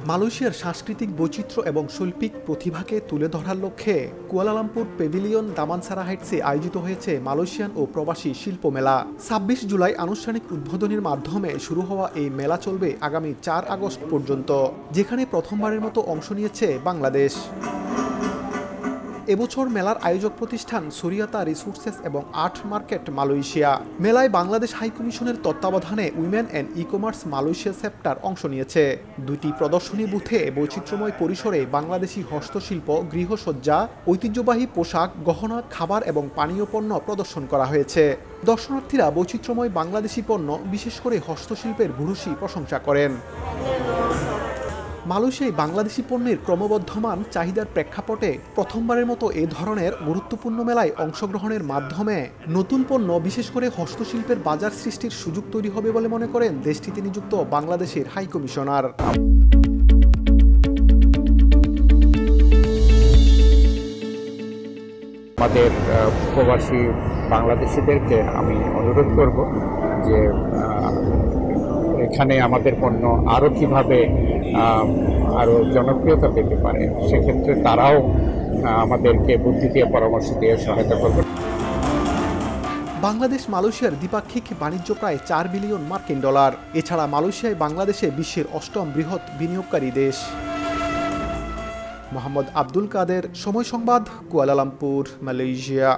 মালয়েশিয়ার সাংস্কৃতিক বৈচিত্র্য এবং শৈল্পিক প্রতিভাকে তুলে ধরার লক্ষ্যে কুয়ালালামপুর পেভিলিয়ন দামানসারা হাইটসে আয়োজিত হয়েছে মালয়েশিয়ান ও প্রবাসী শিল্প মেলা। ২৬ জুলাই আনুষ্ঠানিক উদ্বোধনের মাধ্যমে শুরু হওয়া এই মেলা চলবে আগামী ৪ আগস্ট পর্যন্ত, যেখানে প্রথমবারের মতো অংশ নিয়েছে বাংলাদেশ। এবছর মেলার আয়োজক প্রতিষ্ঠান সুরিয়াতা রিসোর্সেস এবং আর্ট মার্কেট মালয়েশিয়া। মেলায় বাংলাদেশ হাইকমিশনের তত্ত্বাবধানে women and e commerce Malaysia chapter অংশ নিয়েছে। দুটি প্রদর্শনী বুথে বৈচিত্র্যময় পরিসরে বাংলাদেশি হস্তশিল্প, গৃহসজ্জা, ঐতিহ্যবাহী পোশাক, গহনা, খাবার এবং পানীয় পণ্য প্রদর্শন করা হয়েছে। দর্শনার্থীরা বৈচিত্র্যময় বাংলাদেশি পণ্য, বিশেষ করে হস্তশিল্পের ভূয়সী প্রশংসা করেন। মালয়েশিয়ায় বাংলাদেশি পণ্যের ক্রমবর্ধমান চাহিদার প্রেক্ষাপটে প্রথমবারের মতো এ ধরনের গুরুত্বপূর্ণ মেলায় অংশগ্রহণের মাধ্যমে নতুন পণ্য, বিশেষ করে হস্তশিল্পের বাজার সৃষ্টির সুযোগ তৈরি হবে বলে মনে করেন দেশটিতে নিযুক্ত বাংলাদেশের হাইকমিশনার। আমাদের প্রবাসী বাংলাদেশিদেরকে আমি অনুরোধ করব যে এখানে আমাদের পণ্য আরও কীভাবে আরও জনপ্রিয়তা পেতে পারে, সেক্ষেত্রে তারাও আমাদেরকে বুদ্ধি দিয়ে পরামর্শ দিয়ে সহায়তা করবে। বাংলাদেশ মালয়েশিয়ার দ্বিপাক্ষিক বাণিজ্য প্রায় ৪ বিলিয়ন মার্কিন ডলার। এছাড়া মালয়েশিয়ায় বাংলাদেশে বিশ্বের ৮ম বৃহৎ বিনিয়োগকারী দেশ। মোহাম্মদ আব্দুল কাদের, সময় সংবাদ, কুয়ালালামপুর, মালয়েশিয়া।